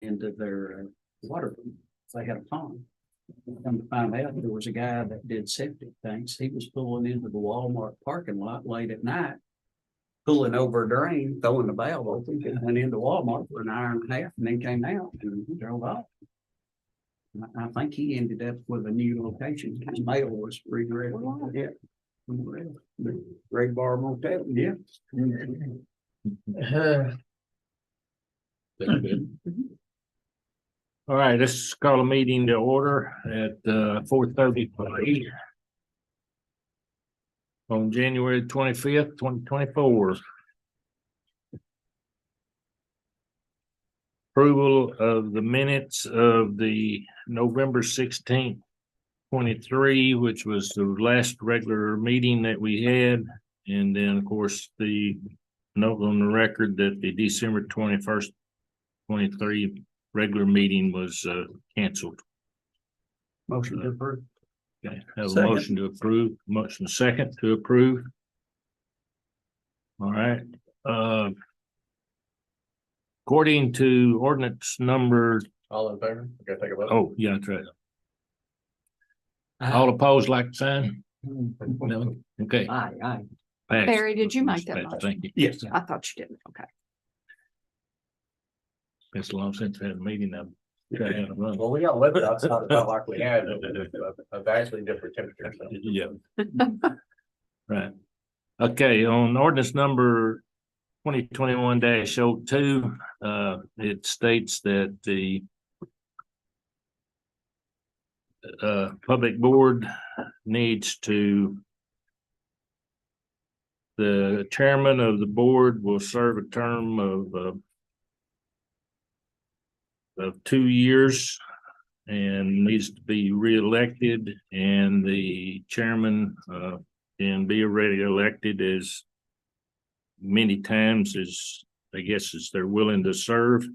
into their water. They had a pond. Come to find out, there was a guy that did septic tanks. He was pulling into the Walmart parking lot late at night, pulling over a drain, throwing the valve open, and went into Walmart for an hour and a half, and then came out and drove off. I think he ended up with a new location. His mail was reread. Yeah. Red Bar Motel. Yeah. All right, let's call a meeting to order at 4:33 on January 25th, 2024. Approval of the minutes of the November 16th, 23, which was the last regular meeting that we had. And then, of course, the note on the record that the December 21st, 23 regular meeting was canceled. Motion to approve. Okay, have Second. a motion to approve, motion second to approve. All right. According to ordinance number, All in favor? Okay, take a vote. oh, yeah, that's right. All opposed, like sign? No, okay. Aye, aye. Passed. Barry, did you make that Passed. motion? Thank you. Yes. I thought you did. Okay. It's long since I had a meeting. Well, we got limit outside about like we had a vastly different temperature. So. Yeah. Right. Okay, on ordinance number 2021-02, it states that the public board needs to, the chairman of the board will serve a term of 2 years and needs to be reelected, and the chairman can be already elected as many times as, I guess, as they're willing to serve.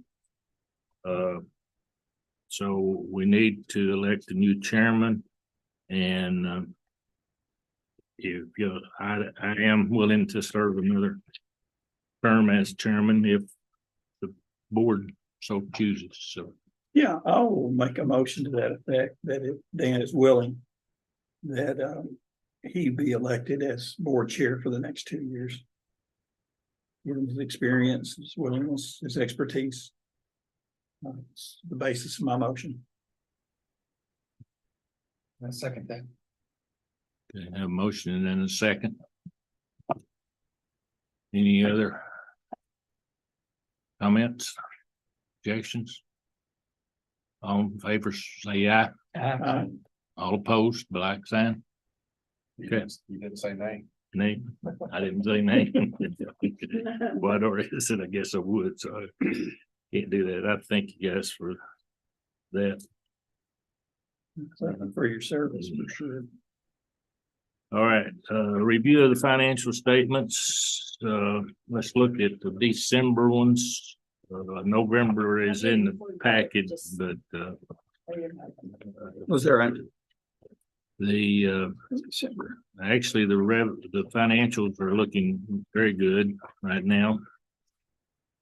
So we need to elect a new chairman, and if I am willing to serve another term as chairman if the board so chooses. So yeah, I will make a motion to that effect, that if Dan is willing, that he be elected as board chair for the next 2 years. Given his experience, his willingness, his expertise. It's the basis of my motion. I second that. okay, I have a motion and then a second. Any other comments, objections? All in favor, say aye. All opposed, black sign. Okay. You didn't say nay. Nay, I didn't say nay. Well, I'd already said, I guess I would, so I can't do that. I thank you guys for that. Thank you for your service, for sure. All right, review of the financial statements. Let's look at the December ones. November is in the package, but Was there a the December? actually the financials are looking very good right now.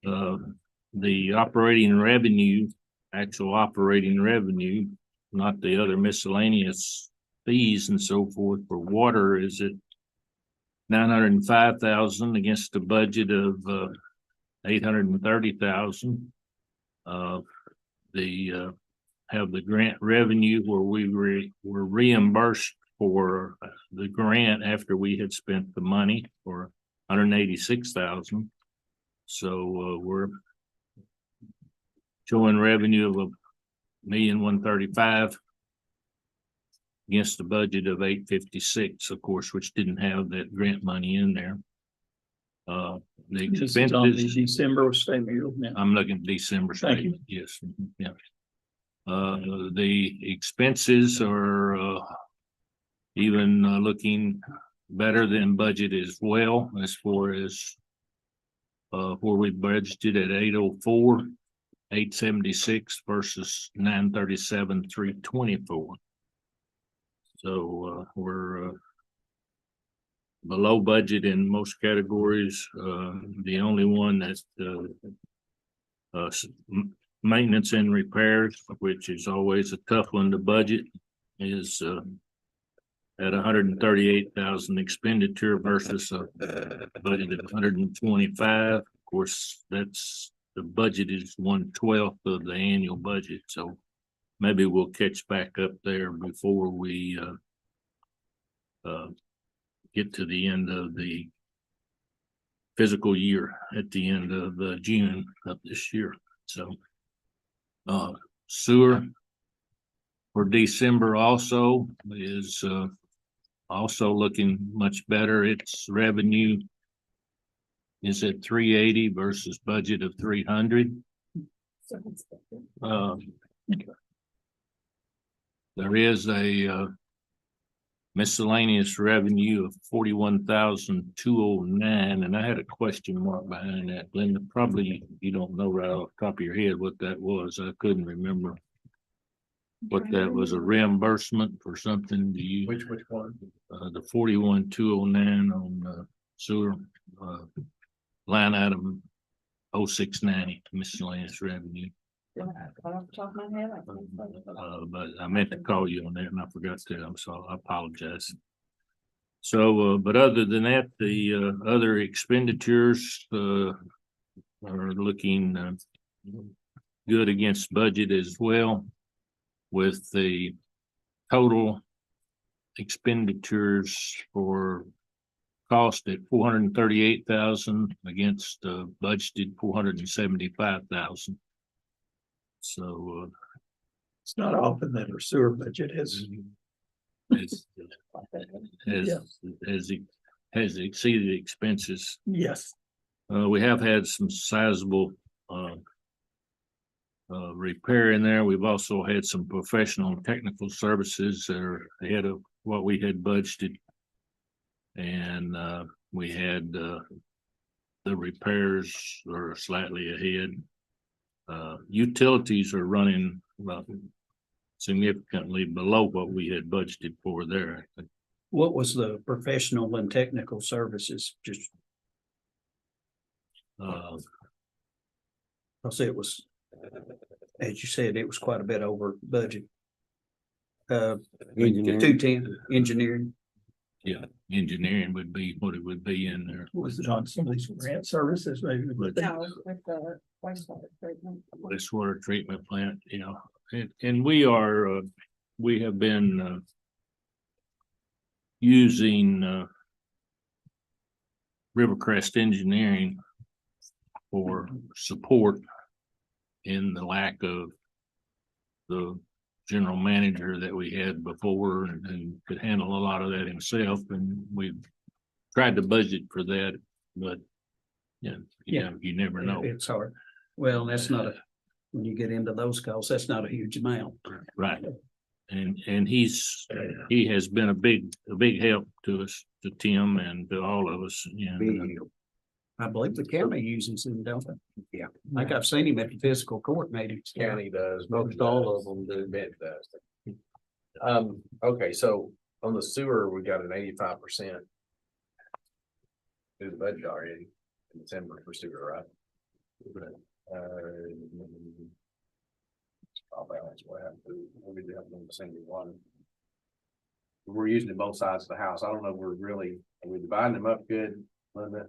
The operating revenue, actual operating revenue, not the other miscellaneous fees and so forth for water, is at 905,000 against a budget of 830,000. Have the grant revenue where we were reimbursed for the grant after we had spent the money for 186,000. So we're showing revenue of $1,135,000 against the budget of 856, of course, which didn't have that grant money in there. The This is on the expenses, December statement you're looking at. I'm looking at December Thank you. statement. Yes, yeah. The expenses are even looking better than budget as well, as far as where we budgeted at 804, 876 versus 937, 324. So we're below budget in most categories. The only one that maintenance and repairs, which is always a tough one to budget, is at 138,000 expenditure versus a budget of 125. Of course, that's the budget is 1/12 of the annual budget, so maybe we'll catch back up there before we get to the end of the fiscal year at the end of June of this year. So sewer for December also is also looking much better. Its revenue is at 380 versus budget of 300. There is a miscellaneous revenue of 41,209, and I had a question mark behind that. Linda, probably you don't know right off the top of your head what that was. I couldn't remember what that was. A reimbursement for something. Do you? Which one? The 41,209 on sewer line item 0690 miscellaneous revenue. But I meant to call you on that and I forgot to. I'm sorry. I apologize. So, but other than that, the other expenditures are looking good against budget as well, with the total expenditures for cost at 438,000 against budgeted 475,000. So It's not often that our sewer budget has, has exceeded expenses. yes, We have had some sizable repair in there. We've also had some professional and technical services that are ahead of what we had budgeted. And we had the repairs are slightly ahead. Utilities are running significantly below what we had budgeted for there. What was the professional and technical services? Just, I'll say it was, as you said, it was quite a bit over budget. 210 engineering. Yeah, engineering would be what it would be in there. was it on some of these grant services, maybe? No, with the wastewater treatment. Wastewater treatment plant, you know, and we are, we have been using Rivercrest Engineering for support in the lack of the general manager that we had before, and could handle a lot of that himself, and we've tried to budget for that, but you never know. It's hard. Well, that's not a, when you get into those costs, that's not a huge amount. Right. And he has been a big help to us, to Tim and to all of us. I believe the county uses them, don't they? Yeah. I think I've seen him at the fiscal court meetings. County does. Most all of them do. Mint does. Okay, so on the sewer, we got an 85%. Do the budget already in December for sewer, right? I'll balance what happened to, we did have them the same one. We're using it both sides of the house. I don't know if we're really, are we dividing them up good, Linda?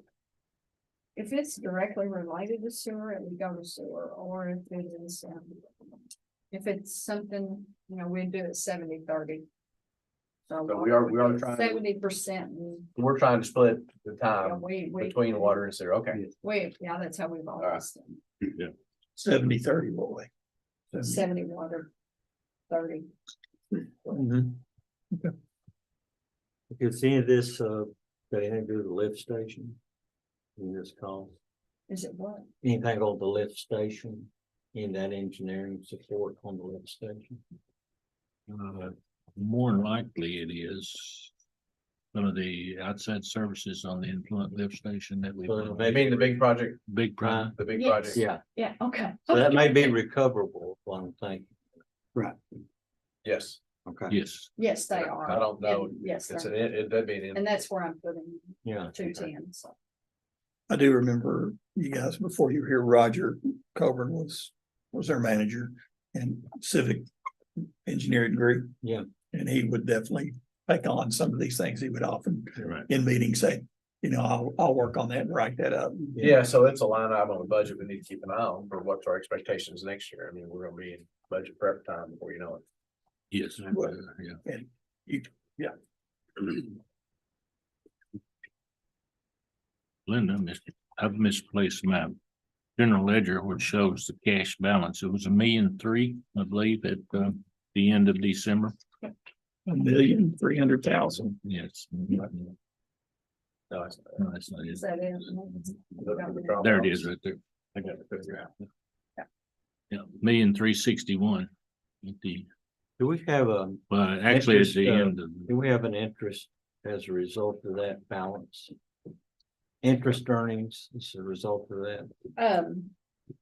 If it's directly related to sewer, it would go to sewer, or if it is, if it's something, you know, we'd do it 70-30. So But we are trying to, 70%. we're trying to split the time We between water and sewer. Okay. yeah, that's how we've always done. 70-30, what way? 70 water, 30. Is any of this, they had to do with the lift station? In this call, Is it what? anything on the lift station, in that engineering support on the lift station? More than likely it is some of the outside services on the influent lift station that we. So They mean the big project, Big project. the big Yes. project. Yeah, Yeah, okay. so that may be recoverable, one thing. Right. Yes, Okay. Yes. Yes, they are. I don't know. And yes, it's they're- it does be an. and that's where I'm putting Yeah. 210. So I do remember you guys, before you were here, Roger Calvert was was our manager and civic engineering group. Yeah. And he would definitely take on some of these things. He would often Right. in meetings say, you know, I'll work on that and write that up. Yeah, so it's a line item on the budget we need to keep an eye on for what's our expectations next year. I mean, we're gonna be in budget prep time before you know it. Yes. Well, Yeah. And you, Linda, I've misplaced my general ledger, which shows the cash balance. It was 1,000,003, I believe, at the end of December. 1,300,000. Yes. No, it's not. No, that's not it. Is that it? There it is right there. I got to figure out. Yeah, 1,361,000 at the, Do we have well, actually at the Interest, end of, do we have an interest as a result of that balance? Interest earnings as a result of that?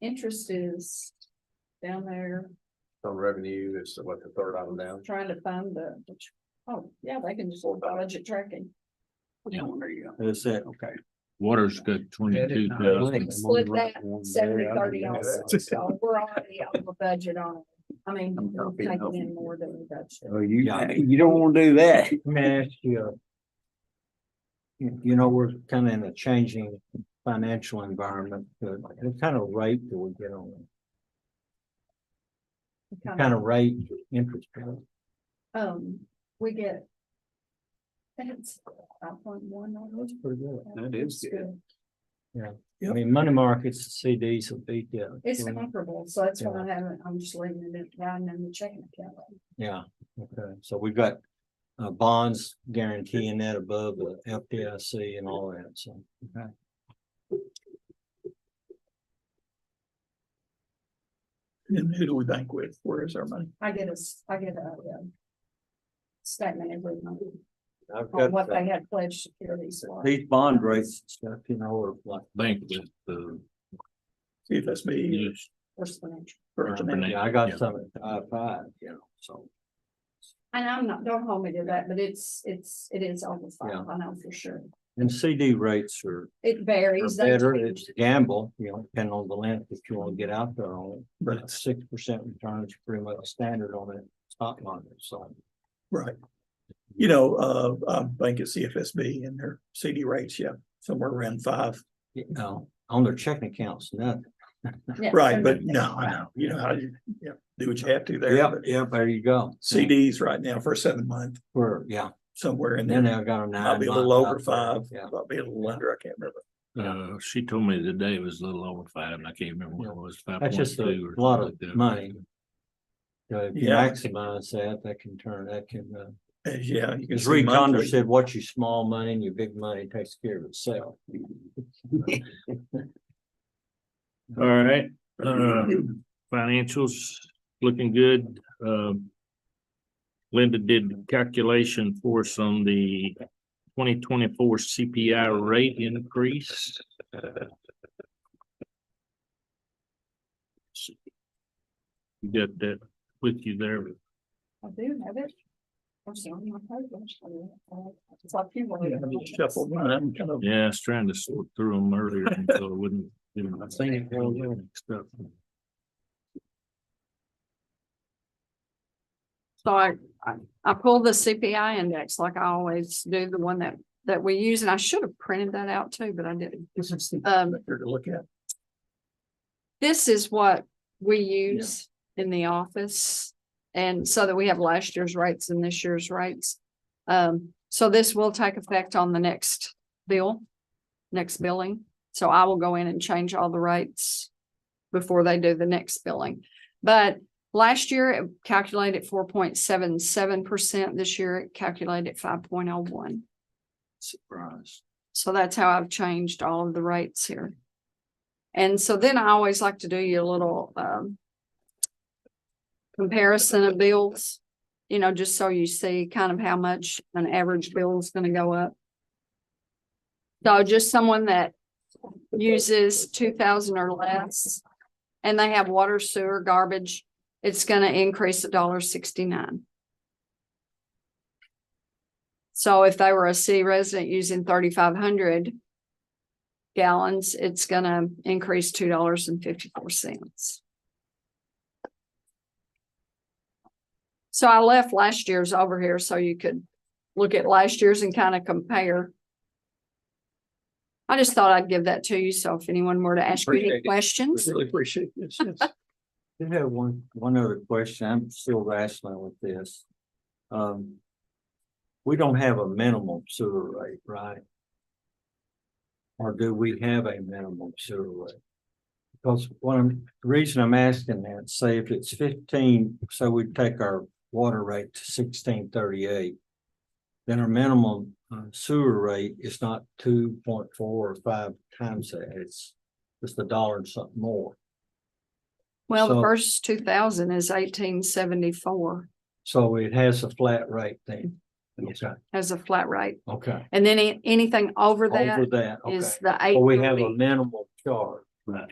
Interest is down there Some revenue is what the third item down. trying to find oh, yeah, they can just budget tracking. Yeah. There you go. Is that, Okay. water's got 22,000. Split that 70-30 also, so we're already over budget on it. I mean, we're taking in more than we budgeted. Oh, you don't want to do that. let me ask you. You know, we're kind of in a changing financial environment. What kind of rate do we get on it? What kind of rate, interest rate? We get. That's 5.1. That's pretty good. That is good. I mean, money markets, CDs will beat that. It's comparable, so that's why I'm just leaving it down in the checking account. Yeah, okay, so we've got bonds guaranteeing that above the FDIC and all that, so. Okay. And who do we bank with? Where is our money? I get a statement every month I've on got what they had pledged securities for. these bond rates and stuff, you know, are like. Bank with the. CFSB. First Financial. First Financial. Yeah, I got some at 5.5, you know, so. And I'm not, don't hold me to that, but it is over Yeah. 5, I know for sure. And CD rates are It varies. they better, change. it's a gamble, you know, depending on the length that you want to get out there on it. Right. But 6% return is pretty much standard on that stock market, so. Right. You know, I bank at CFSB and their CD rates, yeah, somewhere around 5. You know, on their checking accounts, nothing. Yeah, Right, so but no, I know, you know how you, do what you have to there. Yeah, but yeah, there you go. CDs right now for a 7-month, Yeah, somewhere in and then there. they've got a 9. I'll be a little over month out 5, there. Yeah. I'll be a little under, I can't remember. She told me today it was a little over 5, and I can't remember what it was, 5.2. That's just a or lot something of like that. money. So if you Yeah. maximize that, that can, Yeah, you can as see Reed Conder monthly. said, what's your small money and your big money takes care of itself. All right, financials looking good. Linda did the calculation for us on the 2024 CPI rate increase. You got that with you there? I do have it. I'm sorry, my papers. It's like you Yeah, I just shuffled mine, I'm kind of, Yeah, I was trying to sort through them earlier, so it wouldn't. I think it was mixed up. So I pulled the CPI index like I always do, the one that we use, and I should have printed that out too, but I didn't. this is the Um, here to look at. This is what we use in the office. And so that we have last year's rates and this year's rates. So this will take effect on the next billing. So I will go in and change all the rates before they do the next billing. But last year it calculated 4.77%. This year it calculated 5.01. Surprise. So that's how I've changed all of the rates here. And so then I always like to do you a little comparison of bills, you know, just so you see kind of how much an average bill is going to go up. So just someone that uses 2,000 or less and they have water, sewer, garbage, it's going to increase $1.69. So if they were a city resident using 3,500 gallons, it's going to increase $2.54. So I left last year's over here so you could look at last year's and kind of compare. I just thought I'd give that to you. So if anyone were to ask you any Appreciate it. questions. Really appreciate this. Yes. I have one other question. I'm still wrestling with this. We don't have a minimum sewer rate, right? Or do we have a minimum sewer rate? Because the reason I'm asking that, say if it's 15, so we take our water rate to 1638. Then our minimum sewer rate is not 2.4 or 5 times that, it's just $1 and something more. Well, the So- first 2000 is 1874 So it has a flat rate then. Yes. Okay, as a flat rate. okay. And then anything over Over that that, is okay. the So we have a 830. minimal charge.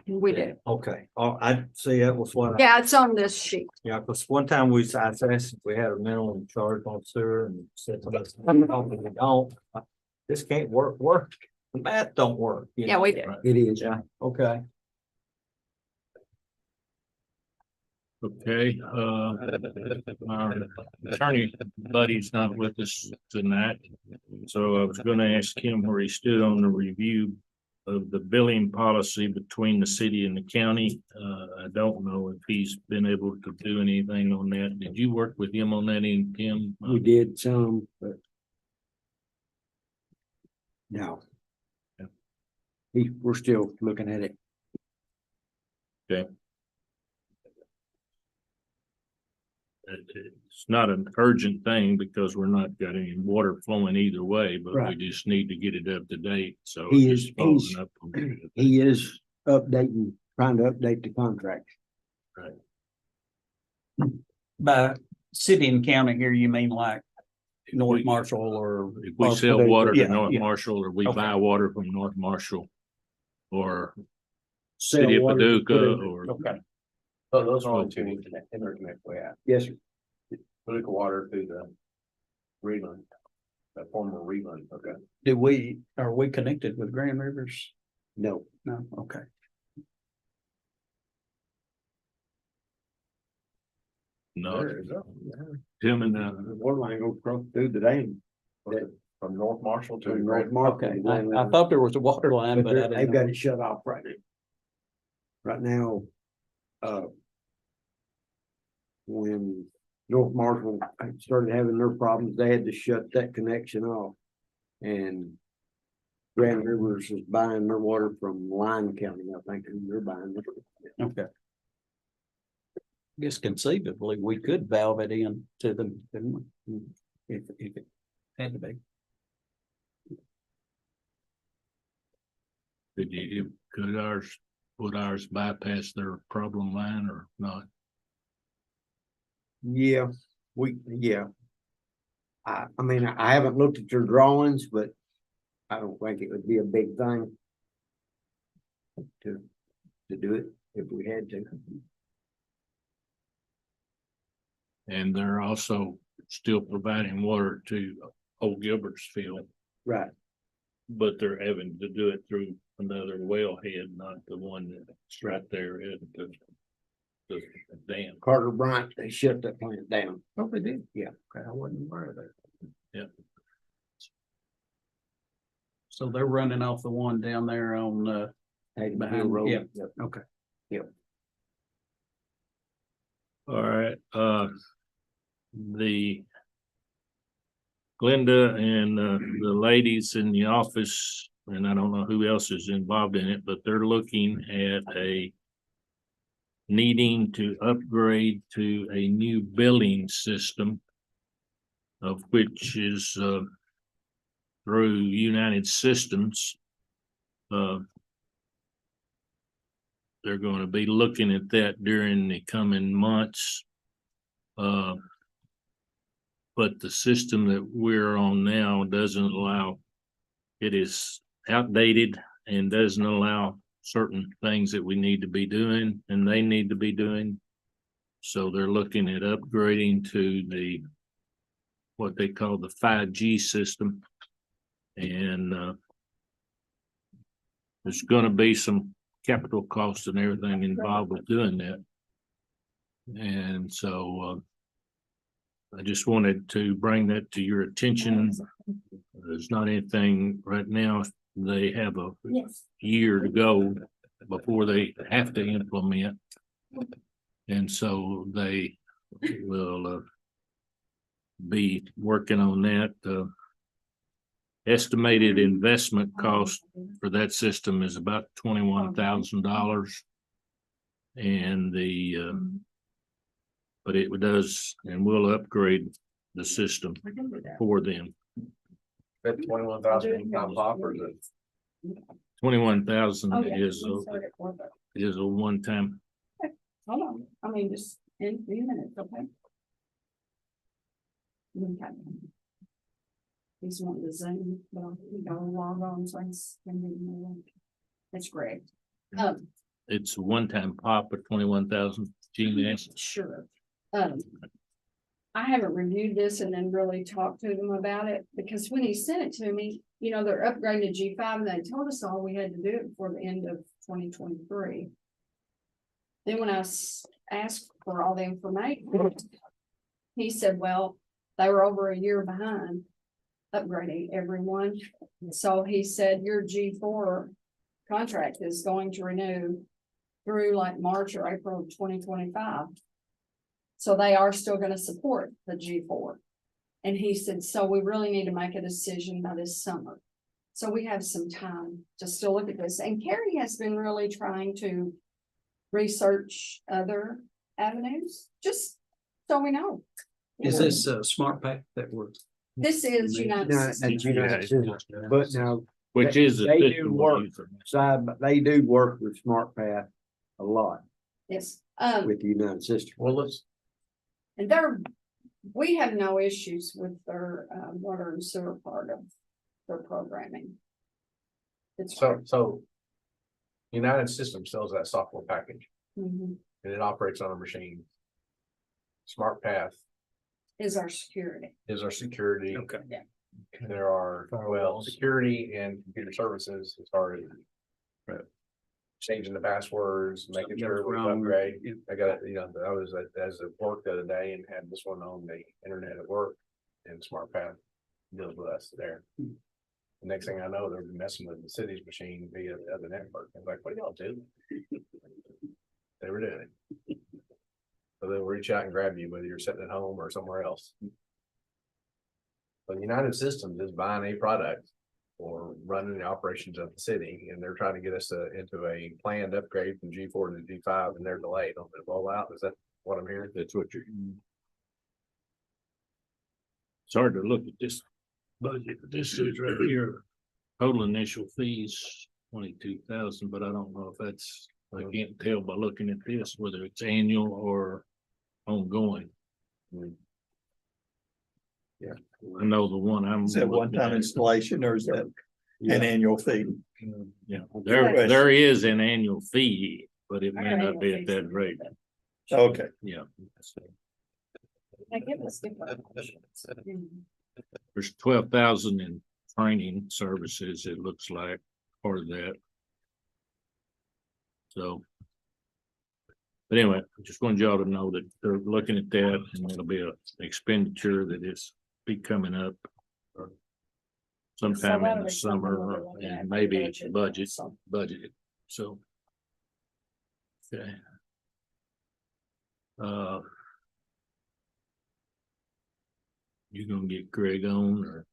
We do. Okay, oh, I see, that was what. Yeah, it's on this sheet. Yeah, because one time I asked if we had a minimum charge on sewer and said to us, "No, we don't. This can't work, the math don't work. you Yeah, know? we do. It is, yeah, okay. Okay, our attorney buddy's not with us tonight. So I was gonna ask him where he stood on the review of the billing policy between the city and the county. I don't know if he's been able to do anything on that. Did you work with him on that, Kim? We did some, but. No. Yeah. We're still looking at it. It's not an urgent thing because we're not got any water flowing either way, but we Right. just need to get it up to date. So He just is- following he's- up on that. He is trying to update the contract. By city and county here, you mean like North Marshall or? If we or- sell water to Yeah, North yeah. Marshall or we Okay. buy water from North Marshall or Sell City of water to put Paducah in- or. Okay, So those are only two interconnect we have. Yes, sir. Paducah water through the reline, that former reline, okay. are we connected with Grand Rivers? No, No, okay. No, There is a- Tim and the water line goes across through the dam. From North Marshall to From Grand. North Okay, Marshall. I thought there was a water line, but I They've didn't got know. it shut off right now. Right now, when North Marshall started having their problems, they had to shut that connection off. And Grand Rivers is buying their water from Lyon County, I think, who they're buying. Okay. I guess conceivably, we could valve it in to them, couldn't we? If it had to be. could would ours bypass their problem line or not? Yeah, yeah. I mean, I haven't looked at your drawings, but I don't think it would be a big thing to do it if we had to. And they're also still providing water to Old Gilbertsfield, Right. but they're having to do it through another wellhead, not the one that's right there at the dam. Carter Bryant, they shut that plant down. Oh, they did? Yeah. Okay, I wasn't aware of that. Yeah. So they're running off the one down there on, Hayden Hill behind, Road. yeah, Yep. okay. All right, the Glenda and the ladies in the office, and I don't know who else is involved in it, but they're looking at needing to upgrade to a new billing system, of which is through United Systems. They're going to be looking at that during the coming months. But the system that we're on now doesn't allow, it is outdated and doesn't allow certain things that we need to be doing and they need to be doing. So they're looking at upgrading to what they call the 5G system. And there's gonna be some capital costs and everything involved with doing that. And so I just wanted to bring that to your attention. There's not anything right now. They have a Yes. year to go before they have to implement. And so they will be working on that. Estimated investment cost for that system is about $21,000. And but it does, and we'll upgrade the system for them. That 21,000 time pop or is it? 21,000 Oh, yeah. is a one-time. Hold on, I mean, just in a few minutes, okay? Okay. He's wanting to Zoom, but we gotta log on, so that's great. It's a one-time pop of 21,000 GMS. Sure. I haven't reviewed this and then really talked to them about it, because when he sent it to me, you know, they're upgrading to G5 and they told us all we had to do it before the end of 2023. Then when I asked for all the information, he said, well, they were over a year behind upgrading everyone. So he said, your G4 contract is going to renew through like March or April of 2025. So they are still going to support the G4. And he said, so we really need to make a decision by this summer. So we have some time to still look at this. And Carrie has been really trying to research other avenues, just so we know. Is this a smart pack that we're? This is United No, Systems. that's United Systems, but now, Which is a They do system work. we're using. they do work with SmartPath a lot Yes, with United Systems. Well, let's, and we have no issues with their water and sewer part of their programming. It's so United Systems sells that software package Mhm. and it operates on a machine. SmartPath Is our security. is our security. Okay. There are, well, security and computer services as far as changing the passwords, making sure we upgrade. I got it, you know, I was at work the other day and had this one on the internet at work and SmartPath deals with us there. The next thing I know, they're messing with the city's machine via the other network. I was like, what do y'all do? They were doing it. So they'll reach out and grab you, whether you're sitting at home or somewhere else. But United Systems is buying a product or running the operations of the city, and they're trying to get us into a planned upgrade from G4 to G5, and they're delayed on the rollout. Is that what I'm hearing? That's what you're. It's hard to look at this budget. This is right here. Total initial fees, 22,000, but I don't know if that's, I can't tell by looking at this, whether it's annual or ongoing. Yeah. I know the one I'm. Is that looking one-time at. installation or is that an annual fee? Yeah, there is an annual fee, but it may not be at that rate. Okay. Yeah. They give us different options. There's 12,000 in training services, it looks like, part of that. So. But anyway, I just wanted y'all to know that they're looking at that and it'll be an expenditure that is be coming up. Sometime in the summer and maybe budget, so. Okay. You gonna get Greg on or?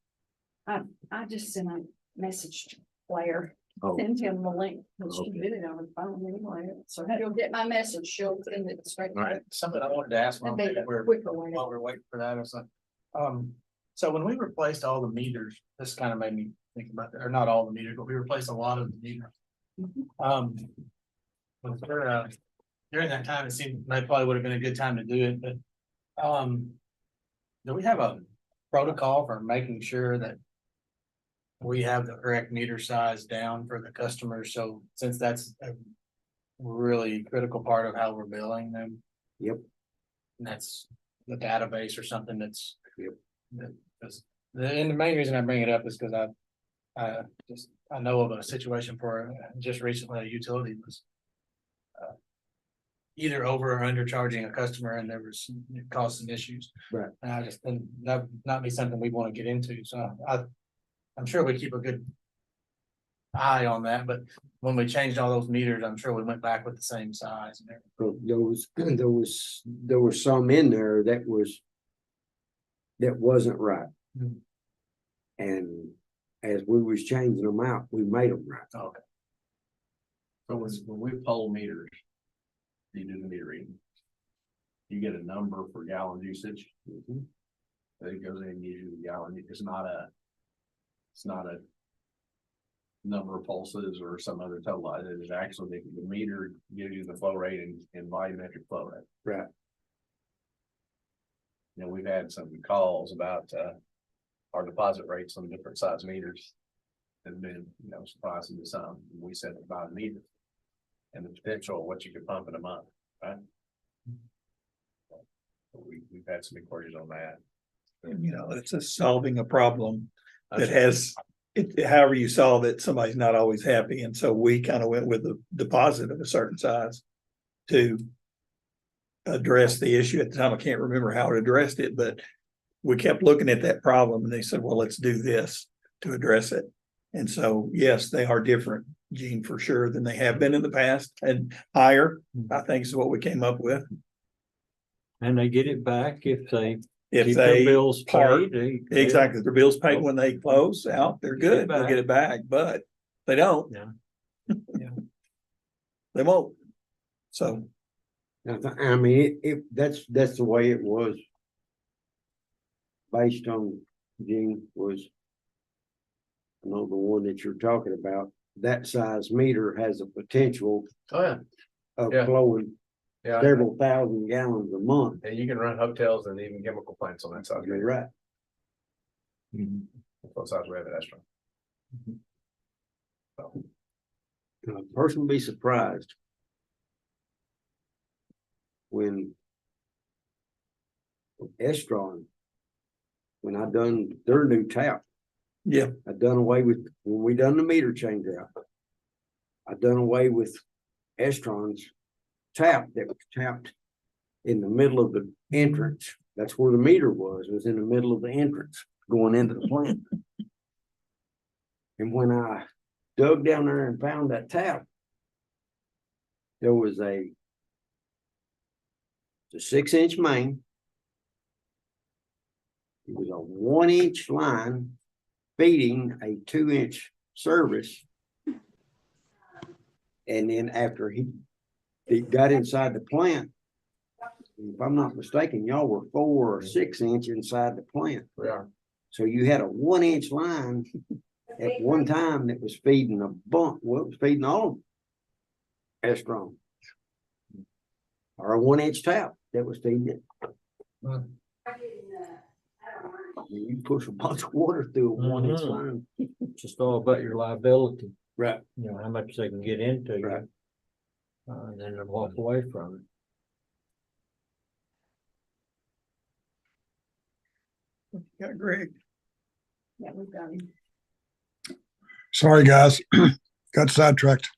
I just sent a message to Claire, Oh, send him the link, but she Okay. did it on the phone anyway, so she'll get my message, she'll send it straight. all right. Something I wanted to ask while That'd be we're quicker way. while we're waiting for that or something. So when we replaced all the meters, this kind of made me think about that, or not all the meters, but we replaced a lot of the meters. Mhm. Was there, during that time, it seemed that probably would have been a good time to do it, but, do we have a protocol for making sure that we have the correct meter size down for the customers? So since that's a really critical part of how we're billing them. Yep. And that's the database or something that's. Yep. And the main reason I bring it up is because I know of a situation for just recently a utility was. either over or undercharging a customer and there was caused some issues. Right. And I just, and that would not be something we want to get into, so I'm sure we keep a good eye on that, but when we changed all those meters, I'm sure we went back with the same size and everything. But there was some in there that wasn't right. Hmm. And as we was changing them out, we made them right. Okay. So when we poll meters, you do the meter reading. You get a number for gallon usage. That goes in and gives you the gallon. It's not a number of pulses or some other total. It is actually the meter gives you the flow rate and volumetric flow rate. Right. You know, we've had some calls about our deposit rates on different size meters. Have been, you know, surprising to some. We said about a meter and the potential of what you could pump in a month, right? We've had some inquiries on that. You know, it's a solving a problem that has, however you solve it, somebody's not always happy. And so we kind of went with a deposit of a certain size to address the issue. At the time, I can't remember how it addressed it, but we kept looking at that problem and they said, well, let's do this to address it. And so, yes, they are different, Gene, for sure, than they have been in the past, and higher, I think is what we came up with. And they get it back if they If keep their they bills part, paid. exactly, their bills paid when they close out, they're Get it good, they'll get it back, but they don't. Yeah. They won't. So, I mean, that's the way it was. Based on Gene was. I know the one that you're talking about, that size meter has a potential Oh, yeah. of Yeah. flowing Yeah. several thousand gallons a month. And you can run hotels and even chemical plants on that side. You're right. Both sides we have at Astro. A person would be surprised when Estron, when I done their new tap, yeah, I done away with, when we done the meter change out, I done away with Estron's tap that was tapped in the middle of the entrance. That's where the meter was in the middle of the entrance going into the plant. And when I dug down there and found that tap, there was a 6-inch main. It was a 1-inch line feeding a 2-inch service. And then after he got inside the plant, if I'm not mistaken, y'all were 4 or 6 inch inside the plant. We are. So you had a 1-inch line at one time that was feeding a bump. Well, it was feeding all of them. As strong. Or a 1-inch tap that was feeding it. You push a bunch of water through a 1-inch line. Just all about your liability, Right. you know, how much they can get into. Right. And then they walk away from it. got Greg. Yeah, we've got him. Sorry, guys, got sidetracked.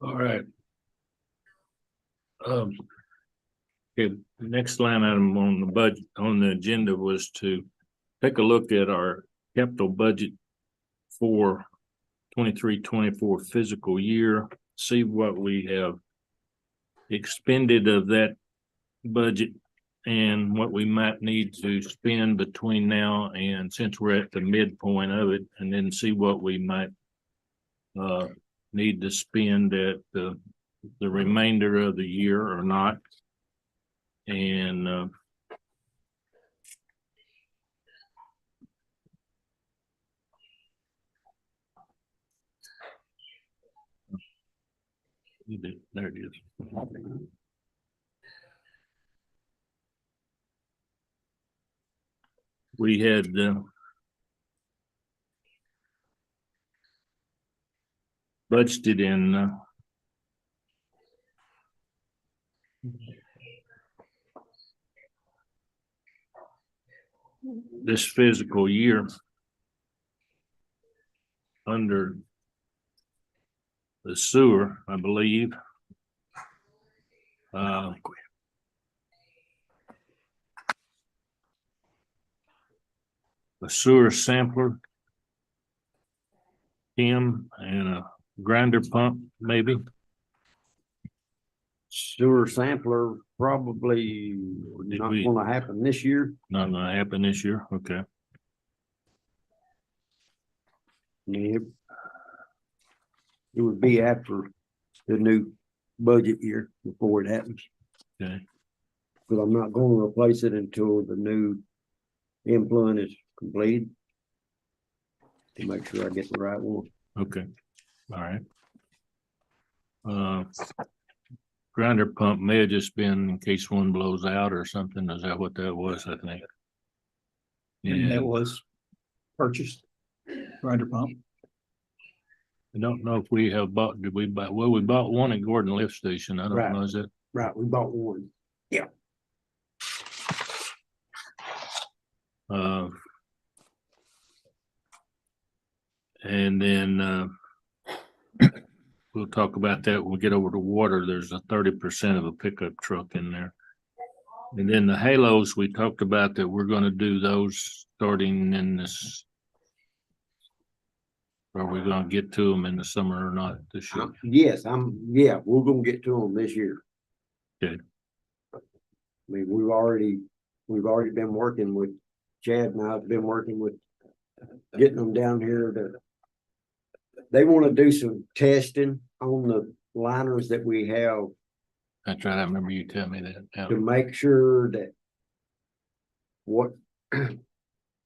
All right. Okay, the next line item on the budget, on the agenda was to take a look at our capital budget for 23-24 fiscal year, see what we have expended of that budget and what we might need to spend between now and since we're at the midpoint of it, and then see what we might need to spend at the remainder of the year or not. And there it is. We had budgeted in this physical year under the sewer, I believe. A sewer sampler, and a grinder pump, maybe. Sewer sampler probably not we- gonna happen this year. Not gonna happen this year, okay. I mean, it would be after the new budget year before it happens. Okay. Cause I'm not gonna replace it until the new influent is completed. To make sure I get the right one. Okay, all right. Grinder pump may have just been in case one blows out or something. Is that what that was? I think. And Yeah, that was purchased grinder pump. I don't know if we have bought, did we buy, well, we bought one at Gordon Lift Station. I don't Right. know, is it? Right, we bought one. And then we'll talk about that when we get over to water. There's a 30% of a pickup truck in there. And then the halos, we talked about that we're gonna do those starting in this. Are we gonna get to them in the summer or not this year? Yes, we're gonna get to them this year. Okay. I mean, we've already been working with, Chad and I've been working with getting them down here to. They wanna do some testing on the liners that we have That's right. I remember you telling me that. Yeah. to make sure that what that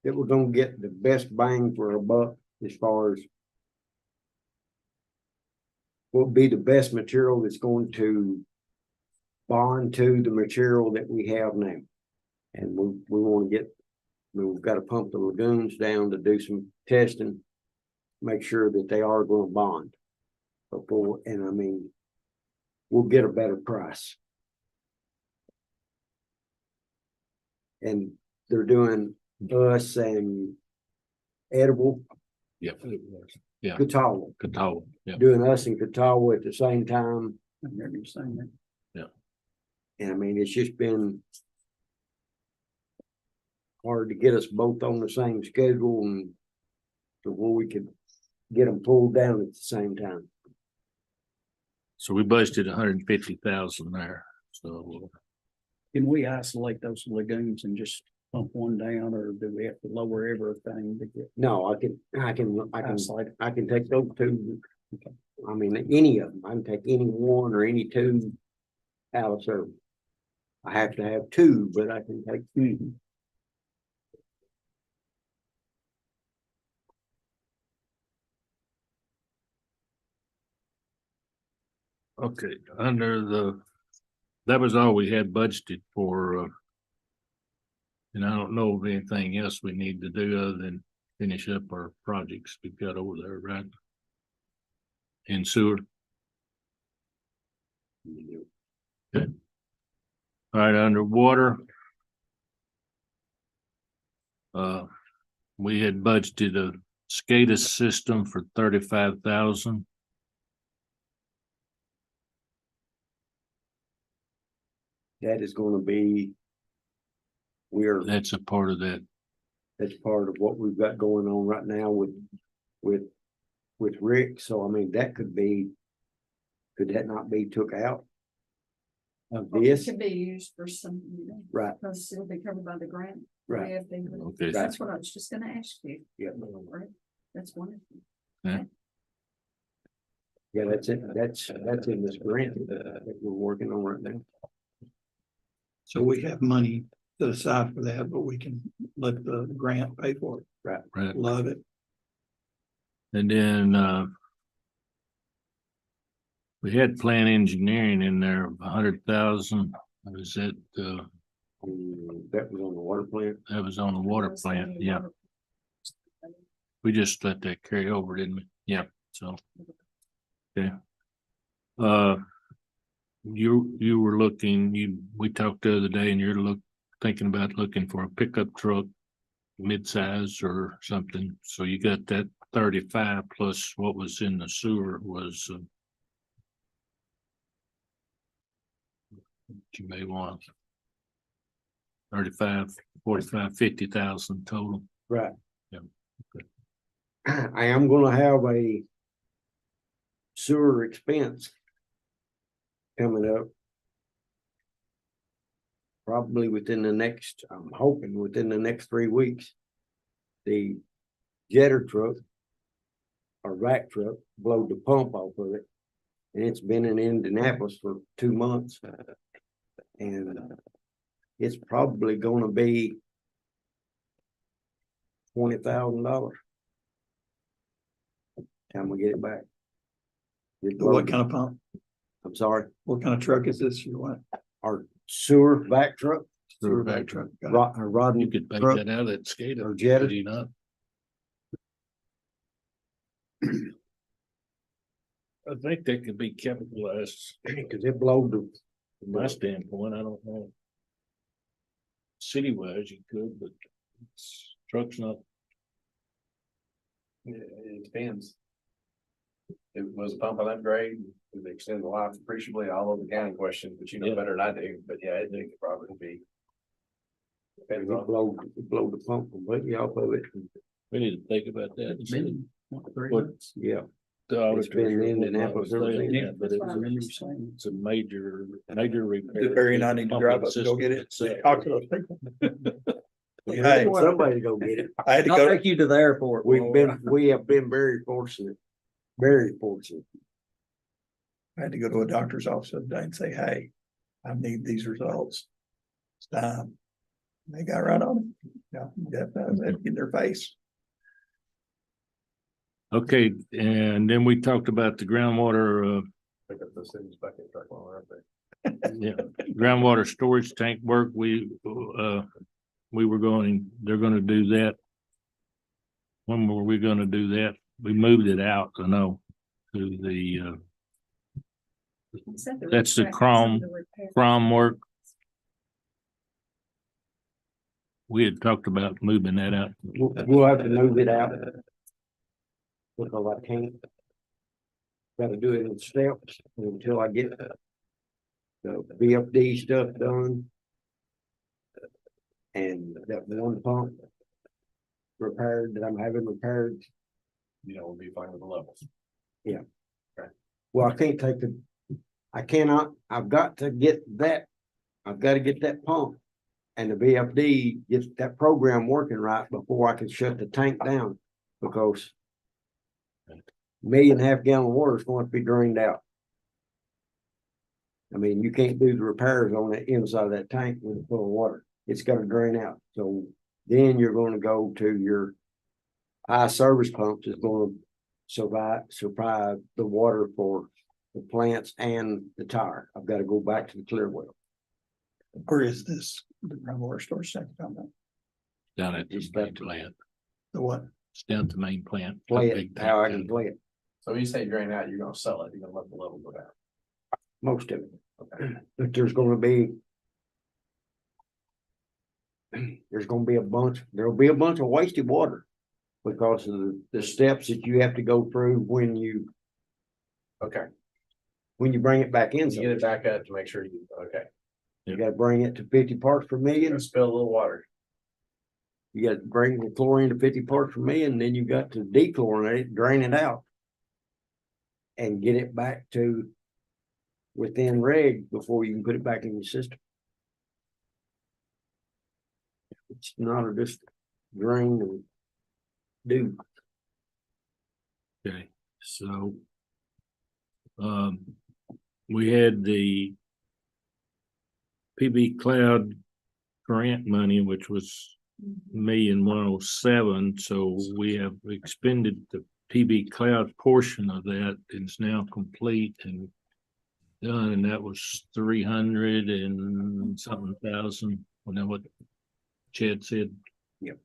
we're gonna get the best bang for a buck as far as what would be the best material that's going to bond to the material that we have now. And we want to get, we've got to pump the lagoons down to do some testing, make sure that they are going to bond before, and I mean, we'll get a better price. And they're doing us and Edible, Yep. Yeah. Catawba, Catawba. Yeah. doing us and Catawba at the same time. I remember you saying that. And I mean, it's just been hard to get us both on the same schedule and to where we could get them pulled down at the same time. So we budgeted 150,000 there. So Can we isolate those lagoons and just pump one down, or do we have to lower everything to get No, I can isolated? I can take those two. I mean, any of them, I can take any one or any two out of service. I have to have two, but I can take two. okay, that was all we had budgeted for. And I don't know of anything else we need to do other than finish up our projects we've got over there, right? In sewer. Good. All right, underwater. We had budgeted a SCADA system for 35,000. That is gonna be. That's a part of that. That's part of what we've got going on right now with Rick, so I mean, that could that not be took out? Of this, Could be used for some, right, because it'll be covered by the grant. right, Yeah, if they- Okay. That's what I was just gonna ask you. yeah, Right? That's wonderful. yeah, that's it, that's in this grant that we're working on right now. So we have money set aside for that, but we can let the grant pay for it. Right. Love it. And then we had plant engineering in there of 100,000. Was that That was on the water plant, that was on the water plant? Yeah, we just let that carry over, didn't we? Yeah. So okay. You were looking. We talked the other day, and you're thinking about looking for a pickup truck mid-size or something. So you got that 35 plus what was in the sewer was you may want 35, 45, 50,000 total. Right. Yeah. I am gonna have a sewer expense coming up. Probably within the next, I'm hoping within the next 3 weeks. The jetter truck or vac truck blowed the pump off of it. And it's been in Indianapolis for 2 months. And it's probably gonna be $20,000. Time we get it back. What kind of pump? I'm sorry, What kind of truck is this you want? our sewer vac truck, Sewer Vac vac truck. Got it. Rodney You could make truck, that out at SCADA. or jetter. Could you not? I think that could be capitalized. Cause it blowed From my standpoint, I don't know. City wise, you could, but truck's not. It depends. It was a pump on upgrade, it extends the life appreciably, all of the county questions, but you know Yeah. better than I do, but yeah, it could probably be. Depends on. It blowed the pump completely off of it. We need to think about that. It's been, what, 3 What- months? Yeah, The It's been in auditors were Indianapolis not ever saying since. that, but I remember you it's saying. a major repair. Did Barry and I need to drive up and go get it? Talk to those people. Hey, somebody go get it. I had to I'll go, take you to the airport. We have been very fortunate, very fortunate. I had to go to a doctor's office the other day and say, hey, I need these results. It's time. They got right on it. Yeah, definitely in their face. Okay, and then we talked about the groundwater, Pick up the city's bucket truck while we're up there. yeah, groundwater storage tank work. We were going, they're gonna do that. When were we gonna do that? We moved it out, I know, to the, that's the chrome work. We had talked about moving that out. We'll have to move it out. Because I can't. Gotta do it in steps until I get the VFD stuff done. And that one pump repaired that I'm having repaired. You know, we'll be fine with the levels. Well, I can't take I cannot, I've got to get that, I've got to get that pump. And the VFD gets that program working right before I can shut the tank down, because 1.5 gallon of water is going to be drained out. I mean, you can't do the repairs on the inside of that tank with it's full of water. It's got to drain out. So then you're going to go to your high service pumps is going to supply the water for the plants and the tire. I've got to go back to the clear well. Where is this, the groundwater storage tank coming up? Down at the Just main got to- plant. The what? It's down at the main plant. Play Big it, how I tank can down play it, So when you say drain out, you're gonna sell it, you're gonna let the level go down. most of it. Okay. But there's going to be a bunch, there'll be a bunch of wasted water. Because of the steps that you have to go through when you Okay, bring it back in. you get it back up to make sure you, okay, You gotta bring it to 50 parts per you're million. gonna spill a little water. You gotta bring the chlorine to 50 parts per million, then you got to dechlorinate it, drain it out. And get it back to within reg before you can put it back in your system. It's not a just drain and do. Okay, so. We had the. PB Cloud grant money, which was 1,107,000, so we have expended the PB Cloud portion of that. It's now complete and done, and that was 300 and something thousand. I know what Chad said. Yep.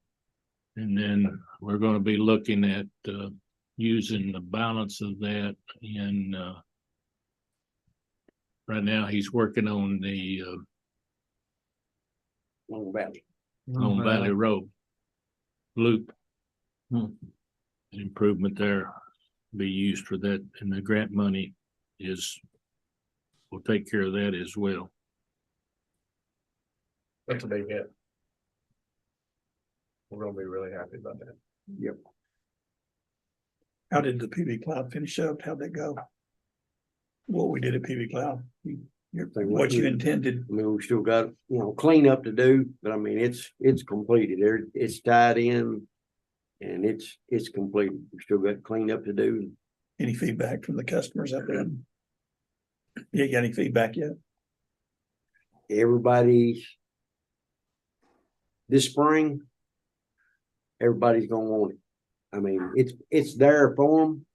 And then we're gonna be looking at using the balance of that in right now he's working on the Long Valley. on Valley Road. loop. Hmm. Improvement there be used for that, and the grant money will take care of that as well. That's a big hit. We're gonna be really happy about that. How did the PV Cloud finish up? How'd that go? What we did at PV Cloud, what you intended, I mean, we still got, cleanup to do, but I mean, it's completed there, it's tied in. And it's completed. We still got cleanup to do. any feedback from the customers out there? You got any feedback yet? Everybody. This spring. Everybody's gonna want it. I mean, it's there for them.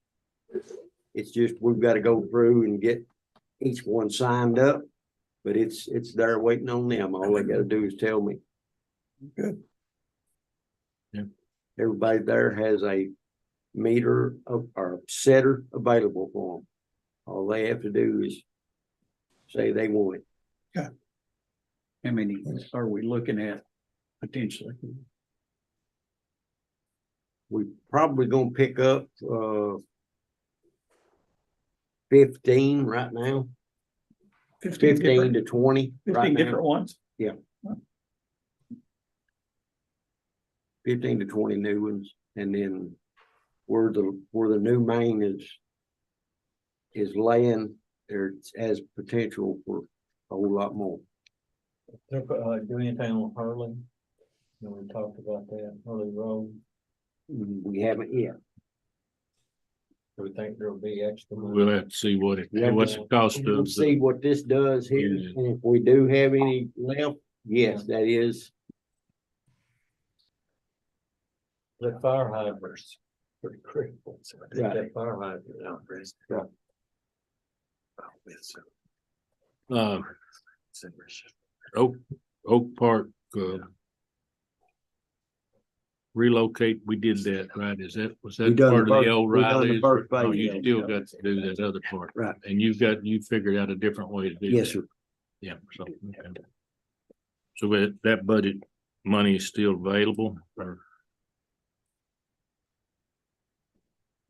It's just, we've got to go through and get each one signed up. But it's there waiting on them. All they gotta do is tell me. Good. Everybody there has a meter or setter available for them. All they have to do is say they want it. How many are we looking at potentially? We probably gonna pick up 15 right now, 15 to 20 right 15 now. different ones? 15 to 20 new ones, and then where the new main is laying, there has potential for a whole lot more. Do anything on Hurley? We talked about that, Hurley Road. We haven't yet. Do we think there'll be extra money? We'll have to see what's the cost We'll of see what this does here, Yeah. and if we do have any left, yes, that is. The fire hydrants, pretty critical, so I think Right. that fire hydrant out there is. Right. Oak Park, relocate, we did that, right? Was We that done part the of the first- old we done the Riley's? first Oh, phase, you yeah. still got to do that other part. Right. And you figured out a different way to do that. Yes, sir. Yeah, so, okay. So that budget money is still available, or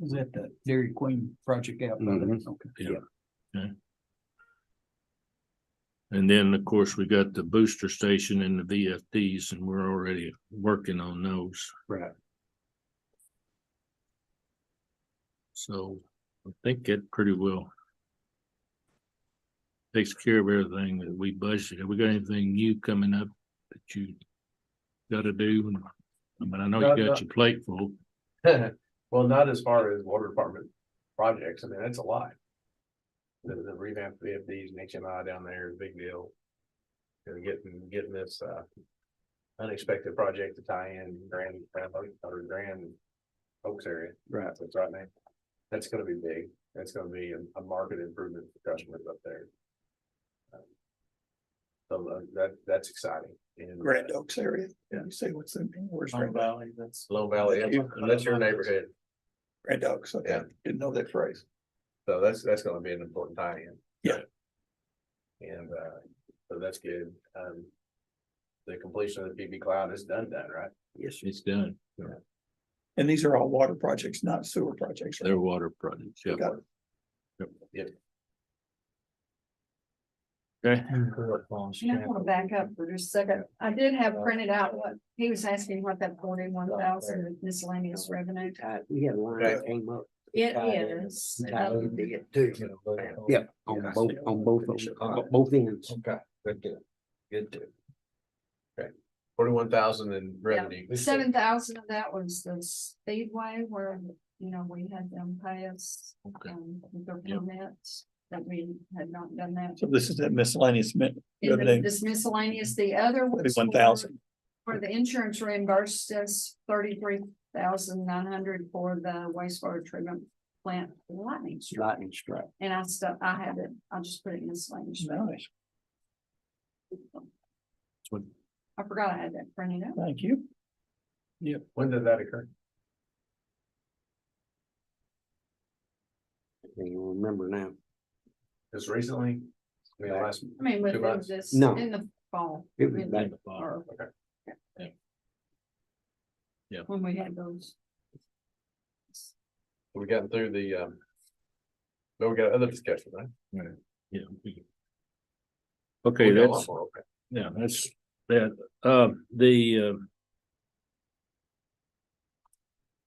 Is that the Dairy Queen project out? by there? Mhm. Okay. yeah. Okay. And then, of course, we got the booster station and the VFDs, and we're already working on those. Right. So I think that pretty well takes care of everything that we budgeted. Have we got anything new coming up that you gotta do? I mean, I know No, you got no. your plate full. Well, not as far as water department projects. I mean, that's a lot. The revamp VFDs and HMI down there is a big deal. And getting this unexpected project to tie in Grand Oaks area. Right. That's right now. That's gonna be big. That's gonna be a market improvement for customers up there. So that's exciting. And Grand Oaks area. Yeah. You say what's the name? Where's Long Grand Valley, that's. Slow Valley, that's your neighborhood. Grand Oaks? Okay, Yeah. didn't know that phrase. So that's gonna be an important tie-in. Yeah. And so that's good. The completion of the PV cloud is done, right? Yes, sir. It's done. And these are all water projects, not sewer projects. right? Their water projects, yeah. Got it. Okay, And I want to back up for just a second. I did have printed out what, he was asking what that 41,000 miscellaneous revenue. We had a line that came up. It is. Tied it too. Yep, on both ends. Okay, good. Good too. 41,000 in revenue. 7,000 of that was the speedway where, we had them pay us. Okay. With their permits, that we had not done that. So this is that miscellaneous revenue, This miscellaneous, the other was 31,000. for the insurance reimbursed us 33,900 for the wastewater treatment plant lightning strike. Lightning strike. And I had it, I just put it in miscellaneous. Nice, I forgot I had that printed out. thank you. When did that occur? I can't even remember now. Just recently? I mean, last, I mean, 2 within months? this, No. in the fall. It was back. Or- when we had those. We gotten through the, but we got other discussion, right? Yeah. Okay, We got a lot that's, more, okay. yeah, that's that.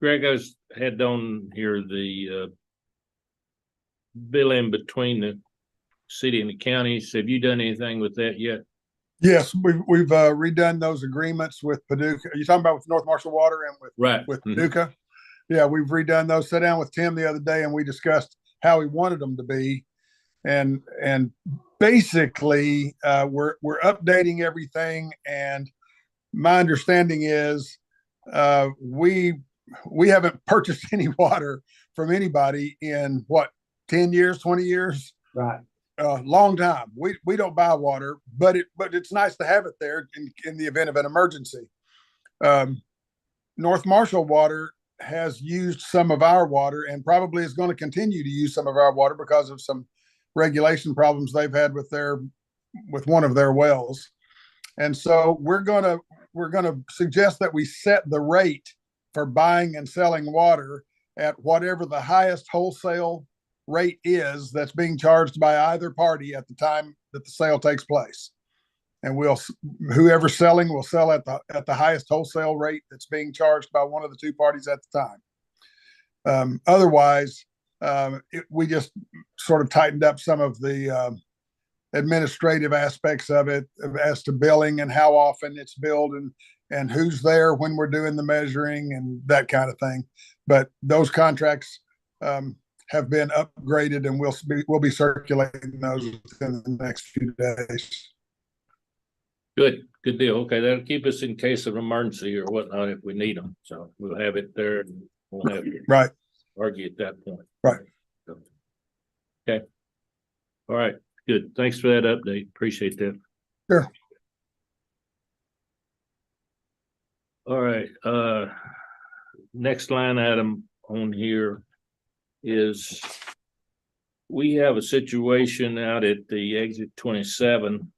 Greg has had on here the billing between the city and the counties. Have you done anything with that yet? Yes, we've redone those agreements with Paducah. Are you talking about with North Marshall Water and Right. with Mhm. Paducah? Yeah, we've redone those. Sat down with Tim the other day and we discussed how we wanted them to be. And basically we're updating everything. And my understanding is we haven't purchased any water from anybody in what, 10 years, 20 years? Right. Long time. We don't buy water, but it's nice to have it there in the event of an emergency. North Marshall Water has used some of our water and probably is going to continue to use some of our water because of some regulation problems they've had with one of their wells. And so we're gonna suggest that we set the rate for buying and selling water at whatever the highest wholesale rate is that's being charged by either party at the time that the sale takes place. And whoever's selling will sell at the highest wholesale rate that's being charged by one of the two parties at the time. Otherwise, we just sort of tightened up some of the administrative aspects of it as to billing and how often it's billed and who's there when we're doing the measuring and that kind of thing. But those contracts have been upgraded and we'll be circulating those within the next few days. Good deal. Okay, that'll keep us in case of emergency or whatnot if we need them. So we'll have it there and we'll have to Right. argue at that point. Right. So, okay. All right. Good. Thanks for that update. Appreciate that. Sure. All right. Next line item on here is we have a situation out at the exit 27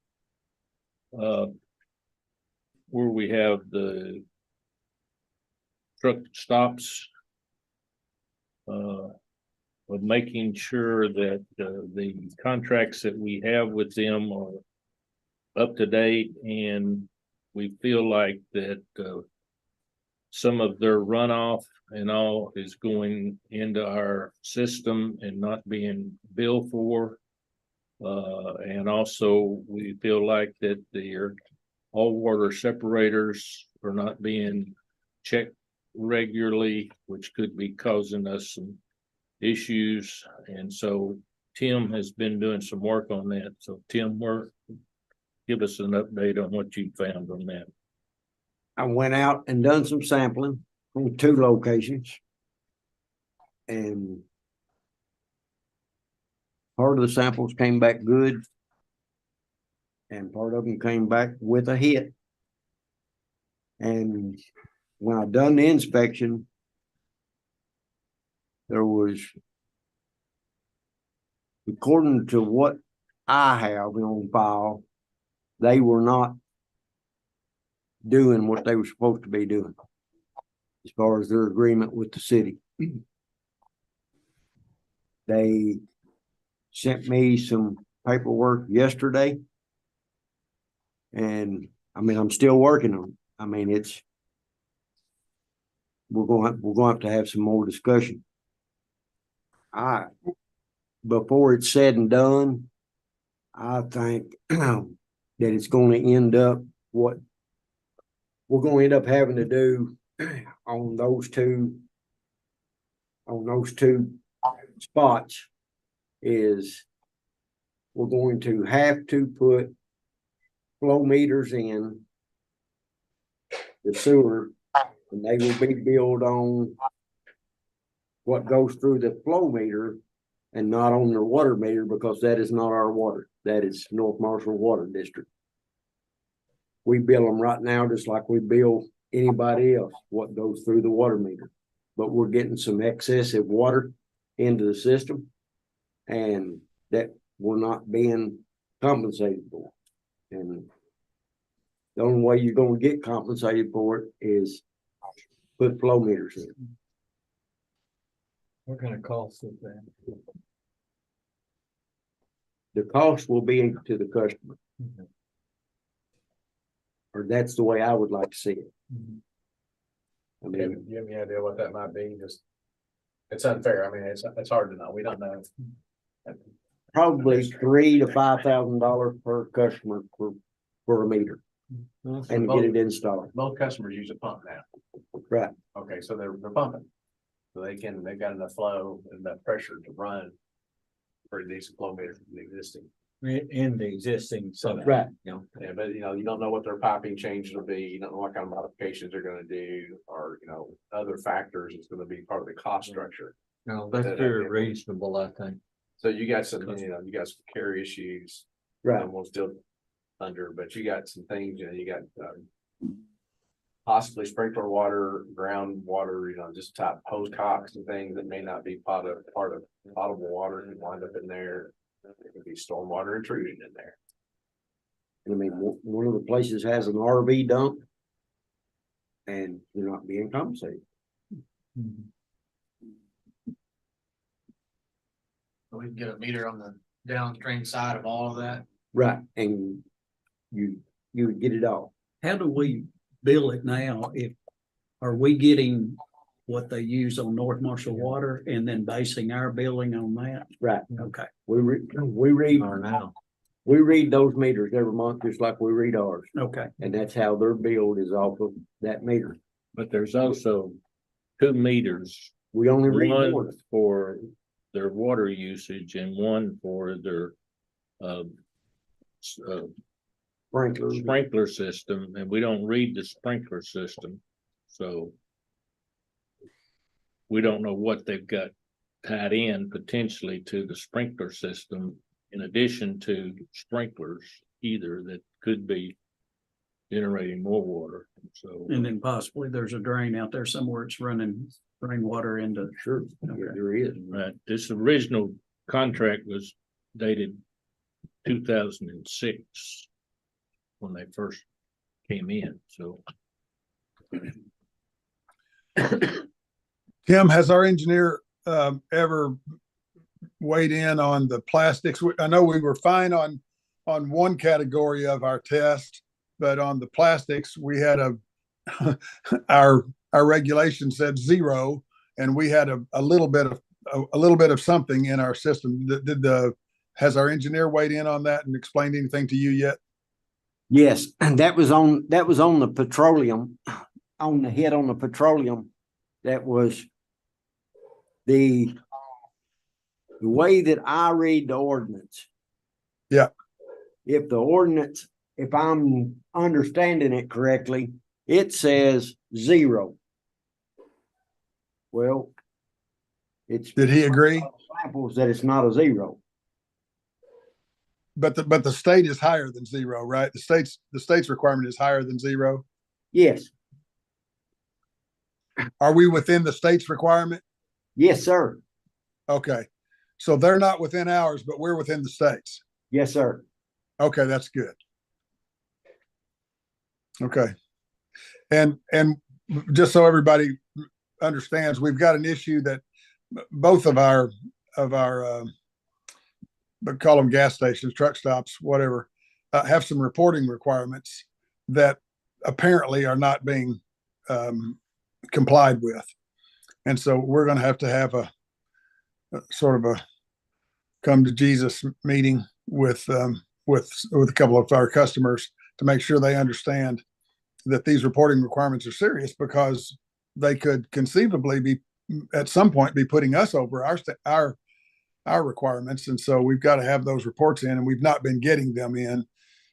where we have the truck stops of making sure that the contracts that we have with them are up to date, and we feel like that some of their runoff and all is going into our system and not being billed for. And also we feel like that their all water separators are not being checked regularly, which could be causing us some issues. And so Tim has been doing some work on that. So Tim, give us an update on what you found on that. I went out and done some sampling on 2 locations. And part of the samples came back good. And part of them came back with a hit. And when I done the inspection, there was, according to what I have on file, they were not doing what they were supposed to be doing as far as their agreement with the city. They sent me some paperwork yesterday, and I mean, I'm still working on it. I mean, we're going to have to have some more discussion. Before it's said and done, I think that it's going to end up what we're going to end up having to do on those two spots is we're going to have to put flow meters in the sewer, and they will be billed on what goes through the flow meter and not on their water meter, because that is not our water. That is North Marshall Water District. We bill them right now just like we bill anybody else what goes through the water meter. But we're getting some excessive water into the system, and that we're not being compensated for. And the only way you're going to get compensated for it is put flow meters in. What kind of cost is that? The cost will be to the customer. Or that's the way I would like to see it. I Do you mean, have any idea what that might be? Just, it's unfair. I mean, it's hard to know. We don't know. probably $3,000 to $5,000 per customer for a meter and get it installed. Most customers use a pump now. Right. Okay, so they're pumping. So they've got enough flow and enough pressure to run pretty decent flow meter from the existing. In the existing. Right. Yeah, but you don't know what their piping changes will be. You don't know what kind of modifications they're gonna do, or, other factors. It's gonna be part of the cost structure. No, that's very reasonable, I think. So you got some, you got some carry issues. Right. We'll still under, but you got some things, you got, possibly sprinkler water, groundwater, just type hose cocks and things that may not be part of potable water and wind up in there. There could be stormwater intrusion in there. I mean, one of the places has an RV dump. And you're not being compensated. We can get a meter on the downstream side of all of that. Right. And you would get it all. How do we bill it now? Are we getting what they use on North Marshall Water and then basing our billing on that? Right. Okay. We read those meters every month, just like we read ours. Okay. And that's how their bill is off of that meter. But there's also 2 meters, We only read one one. for their water usage and one for their Sprinklers. sprinkler system, and we don't read the sprinkler system. So we don't know what they've got tied in potentially to the sprinkler system in addition to sprinklers either that could be generating more water. So And then possibly there's a drain out there somewhere it's running rainwater into. Sure, Okay. there is. right, this original contract was dated 2006 when they first came in. So Tim, has our engineer ever weighed in on the plastics? I know we were fine on one category of our test, but on the plastics, we had our regulation said 0, and we had a little bit of something in our system. Has our engineer weighed in on that and explained anything to you yet? Yes, and that was on the petroleum, on the hit on the petroleum. That was the way that I read the ordinance. Yeah. If I'm understanding it correctly, it says 0. Well, Did he agree? Samples that it's not a 0. But the state is higher than 0, right? The state's requirement is higher than 0. Yes. Are we within the state's requirement? Yes, sir. Okay. So they're not within ours, but we're within the state's. Yes, sir. Okay, that's good. Okay. And just so everybody understands, we've got an issue that both of our but call them gas stations, truck stops, whatever, have some reporting requirements that apparently are not being complied with. And so we're going to have a sort of a come to Jesus meeting with a couple of our customers to make sure they understand that these reporting requirements are serious, because they could conceivably be at some point be putting us over our requirements. And so we've got to have those reports in, and we've not been getting them in.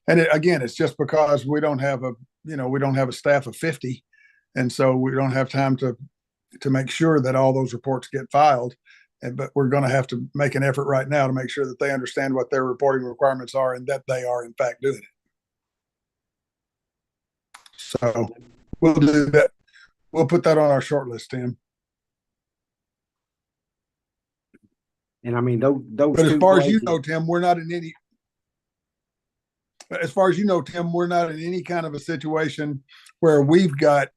And again, it's just because we don't have a staff of 50. And so we don't have time to make sure that all those reports get filed. But we're going to have to make an effort right now to make sure that they understand what their reporting requirements are and that they are in fact doing it. So we'll do that. We'll put that on our short list, Tim. And I mean, those. But as far as you know, Tim, we're not in any. As far as you know, Tim, we're not in any kind of a situation where we've got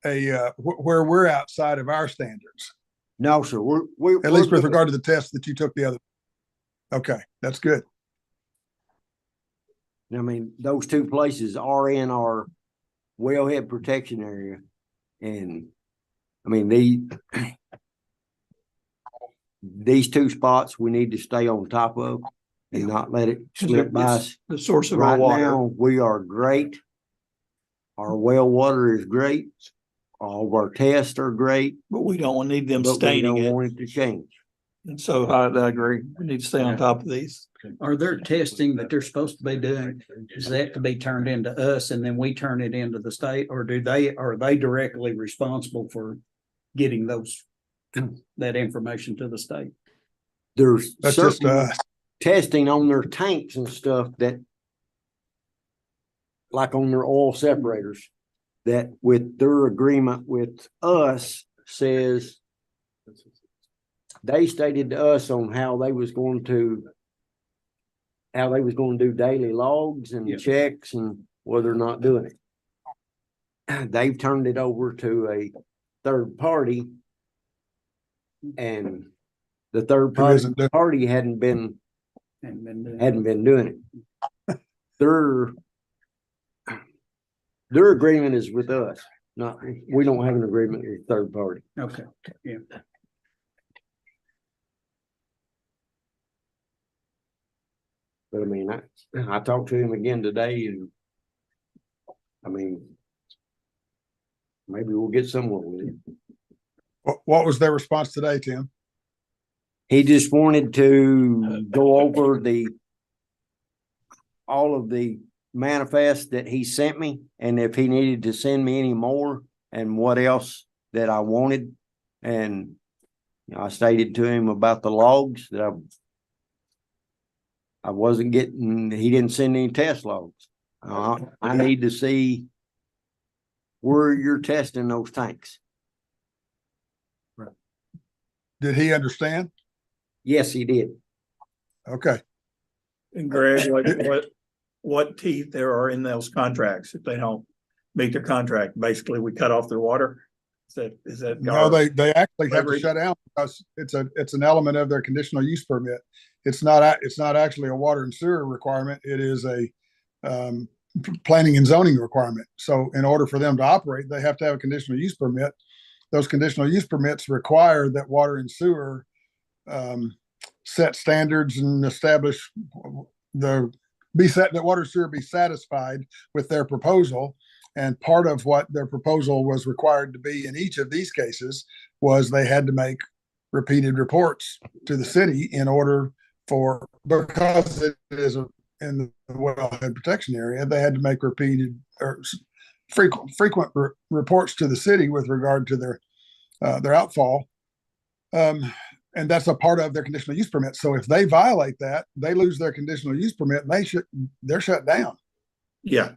where we're outside of our standards, No, sir, we're. at least with good. regard to the test that you took the other. Okay, that's good. I mean, those two places are in our wellhead protection area. And I mean, these two spots we need to stay on top of and not let it slip by us. The source of our Right water. now, we are great. Our well water is great. All of our tests are great, But we don't need them but we staining don't it. want it to change. And so I agree. We need to stay on top of these. Are there testing that they're supposed to be doing? Is that to be turned into us and then we turn it into the state? Or are they directly responsible for getting that information to the state? There's That's just certain testing on their tanks and stuff that, like on their oil separators, that with their agreement with us says they stated to us on how they was going to do daily logs and checks and whether or not doing it. They've turned it over to a third party, and the third party hadn't been doing it. Their agreement is with us. We don't have an agreement with third party. Okay, yeah. But I mean, I talked to him again today, and I mean, maybe we'll get somewhere with it. What was their response today, Tim? He just wanted to go over all of the manifests that he sent me, and if he needed to send me any more, and what else that I wanted. And I stated to him about the logs that I wasn't getting. He didn't send any test logs. I need to see where you're testing those tanks. Did he understand? Yes, he did. Okay. And Greg, what teeth there are in those contracts if they don't meet their contract? Basically, we cut off their water. Is that? No, they actually have to Leverage. shut down because it's an element of their conditional use permit. It's not actually a water and sewer requirement. It is a planning and zoning requirement. So in order for them to operate, they have to have a conditional use permit. Those conditional use permits require that water and sewer set standards and establish that water and sewer be satisfied with their proposal. And part of what their proposal was required to be in each of these cases was they had to make repeated reports to the city in order because it is in the wellhead protection area, they had to make repeated or frequent reports to the city with regard to their outfall. And that's a part of their conditional use permit. So if they violate that, they lose their conditional use permit and they're shut down. Yeah,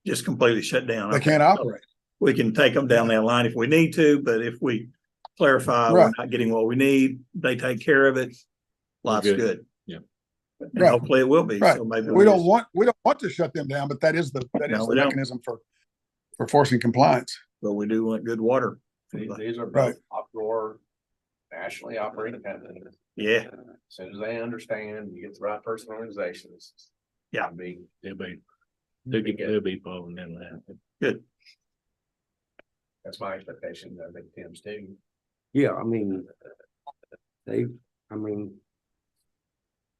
just completely shut down. They can't operate. We can take them down that line if we need to, but if we clarify we're not getting what we need, they take care of it. Life's good. Yeah. And hopefully it will be. Right. So maybe we don't want to shut them down, but that is the mechanism for forcing compliance. But we do want good water. These are Right. both offshore, nationally operated companies. Yeah. As soon as they understand, you get the right person organizations. Yeah. They'll be following in that. Good. That's my expectation. I think Tim's too. Yeah, I mean, they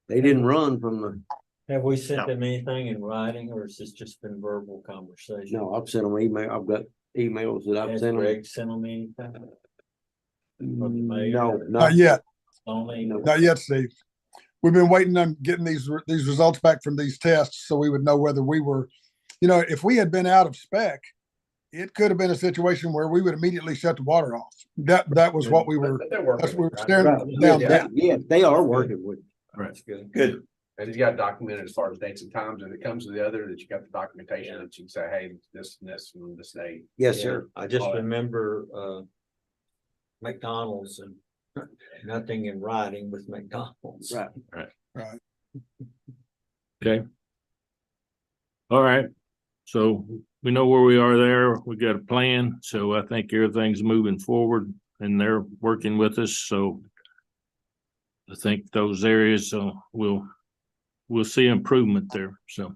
didn't run from the. Have we sent them anything in writing, or has this just been verbal conversation? No, I've sent them email. I've got emails that I've Has sent them. Greg sent them anything? No, Not yet. Only. Not yet, Steve. We've been waiting on getting these results back from these tests so we would know whether we were, if we had been out of spec, it could have been a situation where we would immediately shut the water off. That was what we were. That's what we were staring down. Yeah, they are working with. Right. That's good. Good. And you got documented as far as dates and times, and it comes to the other that you got the documentation that you can say, hey, this and this from this date. Yes, sir. I just remember McDonald's and nothing in writing with McDonald's. Right. Okay. All right. So we know where we are there. We got a plan, so I think everything's moving forward and they're working with us, so I think those areas, we'll see improvement there, so.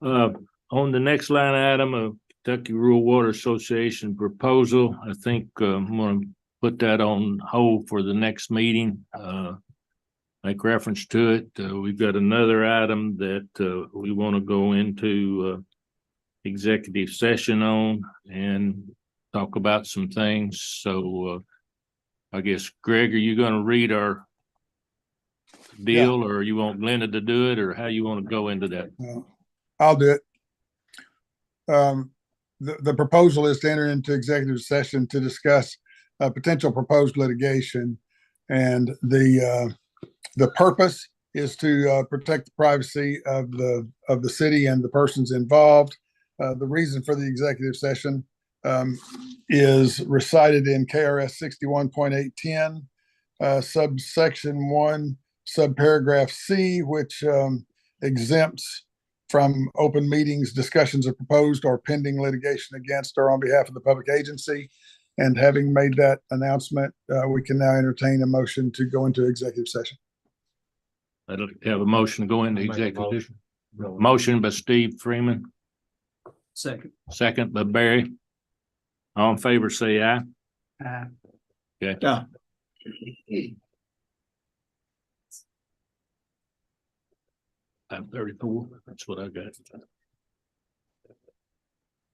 On the next line item of Kentucky Rural Water Association proposal, I think, I'm gonna put that on hold for the next meeting, make reference to it. We've got another item that, we want to go into, executive session on and talk about some things. So, I guess, Greg, are you gonna read our deal, or you want Glenda to do it, or how you want to go into that? I'll do it. The proposal is to enter into executive session to discuss potential proposed litigation. And the purpose is to protect the privacy of the city and the persons involved. The reason for the executive session is recited in KRS 61.810, subsection 1, subparagraph C, which exempts from open meetings, discussions of proposed or pending litigation against or on behalf of the public agency. And having made that announcement, we can now entertain a motion to go into executive session. I'd like to have a motion to go into executive. Motion by Steve Freeman, second by Barry. All in favor, say aye. Okay. Yeah. 5:34, that's what I got.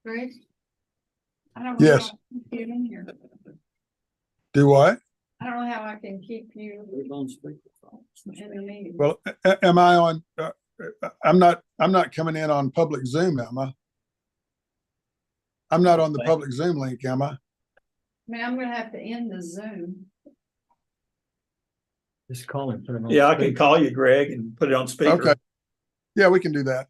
Greg? I don't know Yes. how I can get in here. Do what? I don't know how I can keep you in the meeting. Well, am I on, I'm not coming in on public Zoom, am I? I'm not on the public Zoom link, am I? I mean, I'm gonna have to end the Zoom. Just call him. Yeah, I can call you, Greg, and put it on speaker. Okay. Yeah, we can do that.